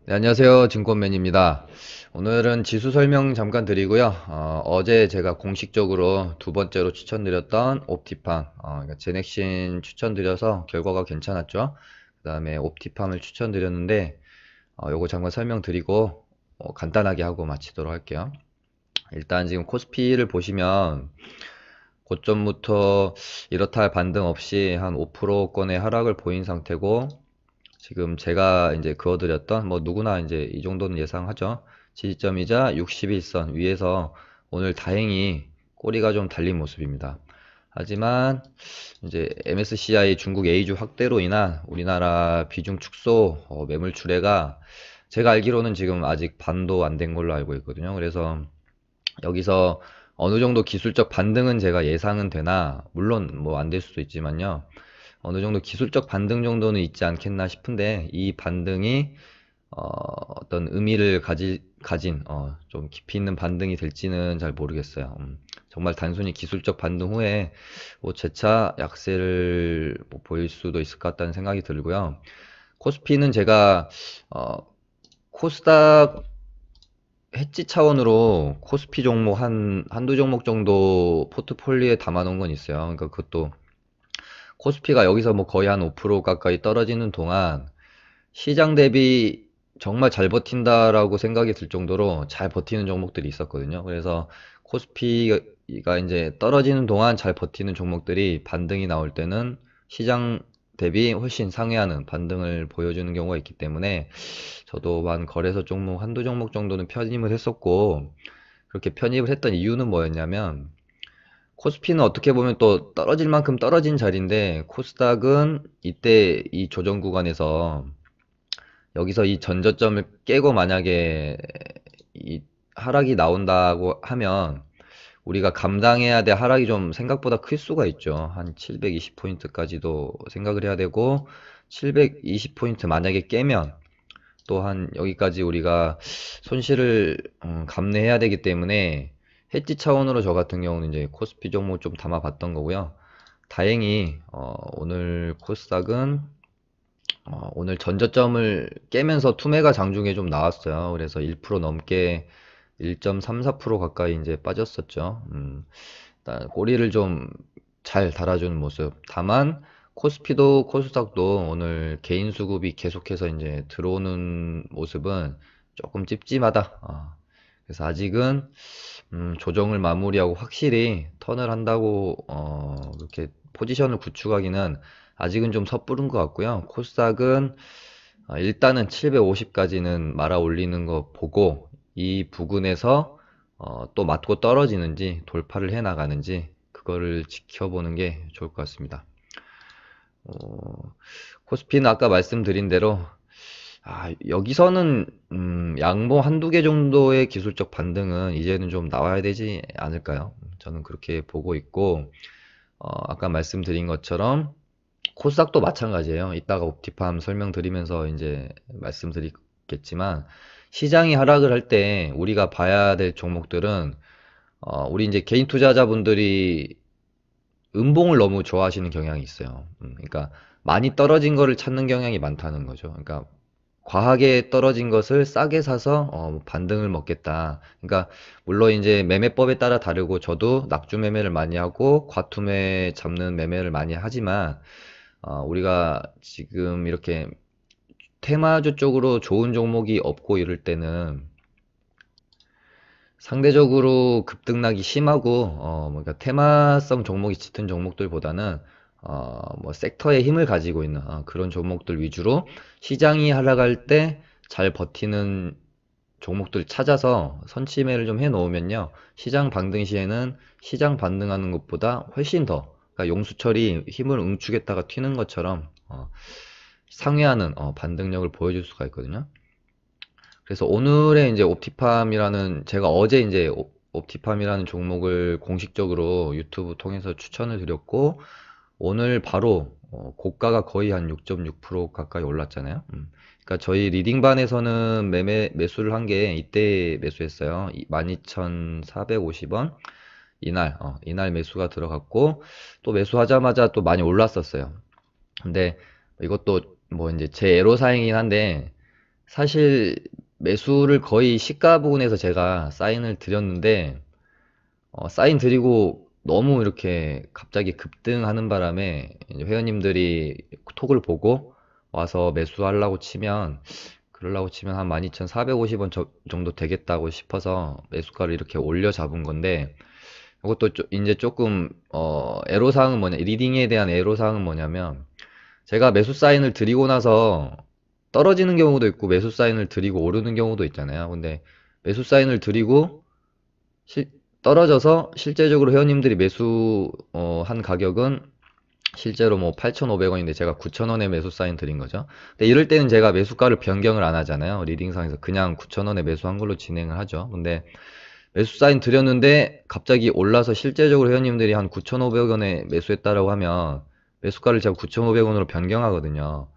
네, 안녕하세요. 증권맨입니다. 오늘은 지수 설명 잠깐 드리고요. 어제 제가 공식적으로 두 번째로 추천드렸던 옵티팜, 그러니까 제넥신 추천드려서 결과가 괜찮았죠. 그 다음에 옵티팜을 추천드렸는데, 요거 잠깐 설명드리고, 간단하게 하고 마치도록 할게요. 일단 지금 코스피를 보시면, 고점부터 이렇다 할 반등 없이 한 5%권의 하락을 보인 상태고, 지금 제가 이제 그어드렸던 뭐 누구나 이제 이 정도는 예상하죠. 지지점이자 61선 위에서 오늘 다행히 꼬리가 좀 달린 모습입니다. 하지만 이제 MSCI 중국 A주 확대로 인한 우리나라 비중 축소 매물 출회가 제가 알기로는 지금 아직 반도 안 된 걸로 알고 있거든요. 그래서 여기서 어느 정도 기술적 반등은 제가 예상은 되나, 물론 뭐 안 될 수도 있지만요. 어느 정도 기술적 반등 정도는 있지 않겠나 싶은데, 이 반등이 떤 의미를 가진 좀 깊이 있는 반등이 될지는 잘 모르겠어요. 정말 단순히 기술적 반등 후에 뭐 재차 약세를 뭐 보일 수도 있을 것 같다는 생각이 들고요. 코스피는 제가 어, 코스닥 해지 차원으로 코스피 종목 한두 종목 정도 포트폴리오에 담아 놓은 건 있어요. 그러니까 그것도 코스피가 여기서 뭐 거의 한 5% 가까이 떨어지는 동안 시장 대비 정말 잘 버틴다라고 생각이 들 정도로 잘 버티는 종목들이 있었거든요. 그래서 코스피가 이제 떨어지는 동안 잘 버티는 종목들이 반등이 나올 때는 시장 대비 훨씬 상회하는 반등을 보여주는 경우가 있기 때문에 저도 한 거래소 종목 한두 종목 정도는 편입을 했었고, 그렇게 편입을 했던 이유는 뭐였냐면, 코스피는 어떻게 보면 또 떨어질 만큼 떨어진 자리인데, 코스닥은 이때 이 조정 구간에서 여기서 이 전저점을 깨고 만약에 이 하락이 나온다고 하면 우리가 감당해야 될 하락이 좀 생각보다 클 수가 있죠. 한 720포인트까지도 생각을 해야 되고, 720포인트 만약에 깨면 또한 여기까지 우리가 손실을 감내해야 되기 때문에 해지 차원으로 저 같은 경우는 이제 코스피 종목 좀 담아봤던 거고요. 다행히 오늘 코스닥은 오늘 전저점을 깨면서 투매가 장중에 좀 나왔어요. 그래서 1% 넘게 1.34% 가까이 이제 빠졌었죠. 일단 꼬리를 좀 잘 달아주는 모습. 다만 코스피도 코스닥도 오늘 개인 수급이 계속해서 이제 들어오는 모습은 조금 찝찝하다. 그래서 아직은 조정을 마무리하고 확실히 턴을 한다고 그렇게 포지션을 구축하기는 아직은 좀 섣부른 것 같고요. 코스닥은 일단은 750까지는 말아 올리는 거 보고 이 부근에서 또 맞고 떨어지는지 돌파를 해 나가는지 그거를 지켜보는 게 좋을 것 같습니다. 어, 코스피는 아까 말씀드린 대로 여기서는 양보 한두 개 정도의 기술적 반등은 이제는 좀 나와야 되지 않을까요? 저는 그렇게 보고 있고, 아까 말씀드린 것처럼 코스닥도 마찬가지예요. 이따가 옵티팜 설명드리면서 이제 말씀드리겠지만, 시장이 하락을 할 때 우리가 봐야 될 종목들은 우리 이제 개인 투자자분들이 음봉을 너무 좋아하시는 경향이 있어요. 그러니까 많이 떨어진 거를 찾는 경향이 많다는 거죠. 그러니까 과하게 떨어진 것을 싸게 사서 반등을 먹겠다. 그러니까 물론 이제 매매법에 따라 다르고 저도 낙주 매매를 많이 하고 과투매 잡는 매매를 많이 하지만 우리가 지금 이렇게 테마주 쪽으로 좋은 종목이 없고 이럴 때는 상대적으로 급등락이 심하고 그러니까 테마성 종목이 짙은 종목들보다는 뭐 섹터의 힘을 가지고 있는 그런 종목들 위주로 시장이 하락할 때 잘 버티는 종목들 찾아서 선취매를 좀 해 놓으면요. 시장 반등 시에는 시장 반등하는 것보다 훨씬 더, 그러니까 용수철이 힘을 응축했다가 튀는 것처럼 상회하는 반등력을 보여줄 수가 있거든요. 그래서 오늘의 이제 옵티팜이라는, 제가 어제 이제 옵티팜이라는 종목을 공식적으로 유튜브 통해서 추천을 드렸고, 오늘 바로 고가가 거의 한 6.6% 가까이 올랐잖아요. 그러니까 저희 리딩반에서는 매수를 한 게 이때 매수했어요. 12,450원. 이날 매수가 들어갔고, 또 매수하자마자 또 많이 올랐었어요. 근데 이것도 뭐 이제 제 애로사항이긴 한데, 사실 매수를 거의 시가 부근에서 제가 사인을 드렸는데 사인 드리고 너무 이렇게 갑자기 급등하는 바람에 이제 회원님들이 톡을 보고 와서 매수하려고 치면 그러려고 치면 한 12,450원 정도 되겠다고 싶어서 매수가를 이렇게 올려 잡은 건데 이것도 이제 조금 애로사항은 리딩에 대한 애로사항은 뭐냐면 제가 매수 사인을 드리고 나서 떨어지는 경우도 있고 매수 사인을 드리고 오르는 경우도 있잖아요. 근데 매수 사인을 드리고 실- 떨어져서 실제적으로 회원님들이 한 가격은 실제로 뭐 8,500원인데 제가 9,000원에 매수 사인 드린 거죠. 근데 이럴 때는 제가 매수가를 변경을 안 하잖아요. 리딩상에서 그냥 9,000원에 매수한 걸로 진행을 하죠. 근데 매수 사인 드렸는데 갑자기 올라서 실제적으로 회원님들이 한 9,500원에 매수했다라고 하면 매수가를 제가 9,500원으로 변경하거든요.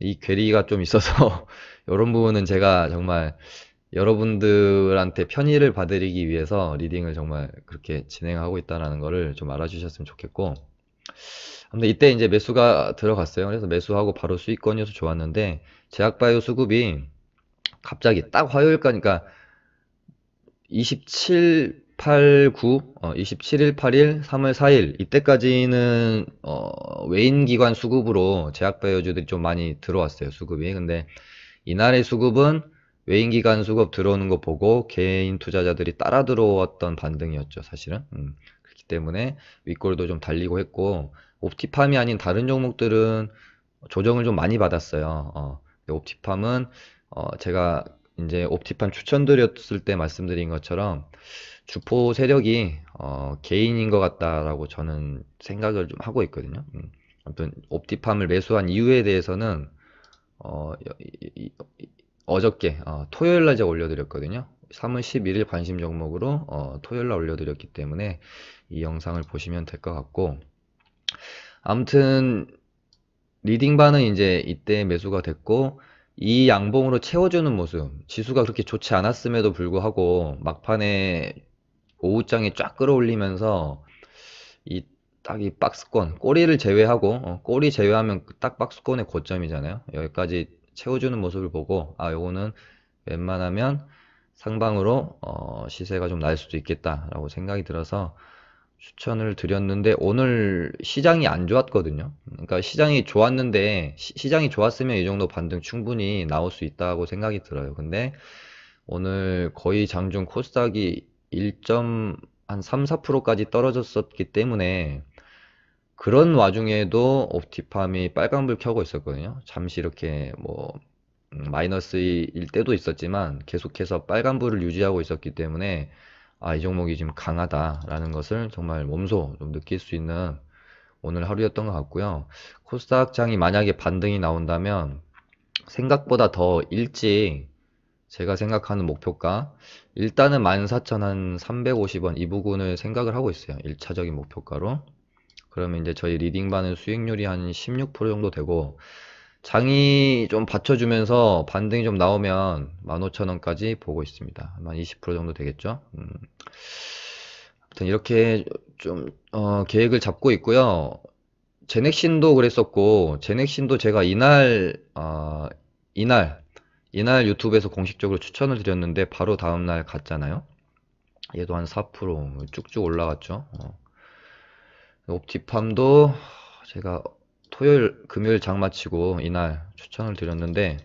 이 괴리가 좀 있어서 이런 부분은 제가 정말 여러분들한테 편의를 봐드리기 위해서 리딩을 정말 그렇게 진행하고 있다는 거를 좀 알아주셨으면 좋겠고. 근데 이때 이제 매수가 들어갔어요. 그래서 매수하고 바로 수익권이어서 좋았는데 제약바이오 수급이 갑자기 딱 화요일까지, 그러니까 27, 8, 9, 27일, 8일, 3월 4일 이때까지는 외인 기관 수급으로 제약바이오주들이 좀 많이 들어왔어요. 수급이. 근데 이날의 수급은 외인 기관 수급 들어오는 거 보고 개인 투자자들이 따라 들어왔던 반등이었죠, 사실은. 그렇기 때문에 윗골도 좀 달리고 했고 옵티팜이 아닌 다른 종목들은 조정을 좀 많이 받았어요. 옵티팜은 제가 이제 옵티팜 추천드렸을 때 말씀드린 것처럼 주포 세력이 개인인 것 같다라고 저는 생각을 좀 하고 있거든요. 아무튼 옵티팜을 매수한 이유에 대해서는 어저께 토요일 날 제가 올려드렸거든요. 3월 11일 관심 종목으로 토요일 날 올려드렸기 때문에 이 영상을 보시면 될 것 같고, 아무튼 리딩반은 이제 이때 매수가 됐고 이 양봉으로 채워주는 모습, 지수가 그렇게 좋지 않았음에도 불구하고 막판에 오후장에 쫙 끌어올리면서 이 딱 이 박스권 꼬리를 제외하고 꼬리 제외하면 딱 박스권의 고점이잖아요. 여기까지 채워주는 모습을 보고 요거는 웬만하면 상방으로 시세가 좀 날 수도 있겠다라고 생각이 들어서 추천을 드렸는데 오늘 시장이 안 좋았거든요. 그러니까 시장이 좋았는데 시장이 좋았으면 이 정도 반등 충분히 나올 수 있다고 생각이 들어요. 근데 오늘 거의 장중 코스닥이 3, 4%까지 떨어졌었기 때문에 그런 와중에도 옵티팜이 빨간불 켜고 있었거든요. 잠시 이렇게 뭐 마이너스일 때도 있었지만 계속해서 빨간불을 유지하고 있었기 때문에 이 종목이 지금 강하다라는 것을 정말 몸소 좀 느낄 수 있는 오늘 하루였던 것 같고요. 코스닥장이 만약에 반등이 나온다면 생각보다 더 일찍 제가 생각하는 목표가 일단은 14,350원 이 부분을 생각을 하고 있어요. 1차적인 목표가로. 그러면 이제 저희 리딩반은 수익률이 한 16% 정도 되고 장이 좀 받쳐주면서 반등이 좀 나오면 15,000원까지 보고 있습니다. 한 20% 정도 되겠죠. 아무튼 이렇게 좀 계획을 잡고 있고요. 제넥신도 그랬었고 제넥신도 제가 이날 이날 유튜브에서 공식적으로 추천을 드렸는데 바로 다음날 갔잖아요. 얘도 한 4% 쭉쭉 올라갔죠. 옵티팜도 제가 금요일 장 마치고 이날 추천을 드렸는데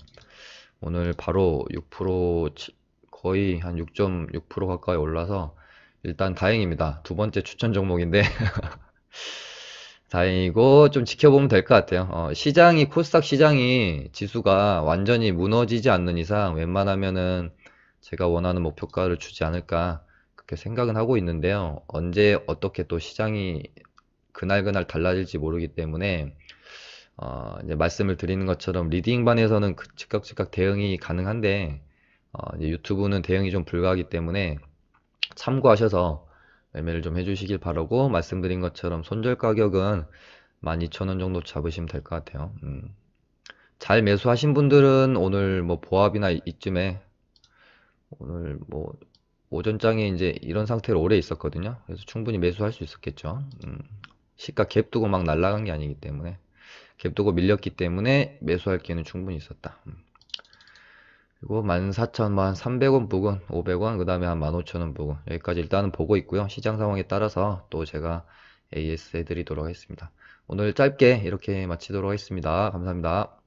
오늘 바로 6% 거의 한 6.6% 가까이 올라서 일단 다행입니다. 두 번째 추천 종목인데 다행이고 좀 지켜보면 될 것 같아요. 코스닥 시장이 지수가 완전히 무너지지 않는 이상 웬만하면은 제가 원하는 목표가를 주지 않을까 그렇게 생각은 하고 있는데요. 언제 어떻게 또 시장이 그날그날 달라질지 모르기 때문에 이제 말씀을 드리는 것처럼 리딩반에서는 즉각 대응이 가능한데 이제 유튜브는 대응이 좀 불가하기 때문에 참고하셔서 매매를 좀 해주시길 바라고, 말씀드린 것처럼 손절 가격은 12,000원 정도 잡으시면 될 것 같아요. 잘 매수하신 분들은 오늘 뭐 보합이나 이쯤에 오늘 뭐 오전장에 이제 이런 상태로 오래 있었거든요. 그래서 충분히 매수할 수 있었겠죠. 시가 갭 두고 막 날아간 게 아니기 때문에 갭 두고 밀렸기 때문에 매수할 기회는 충분히 있었다. 그리고 14,000, 뭐 한 300원 부근, 500원, 그 다음에 한 15,000원 부근. 여기까지 일단은 보고 있고요. 시장 상황에 따라서 또 제가 AS 해드리도록 하겠습니다. 오늘 짧게 이렇게 마치도록 하겠습니다. 감사합니다.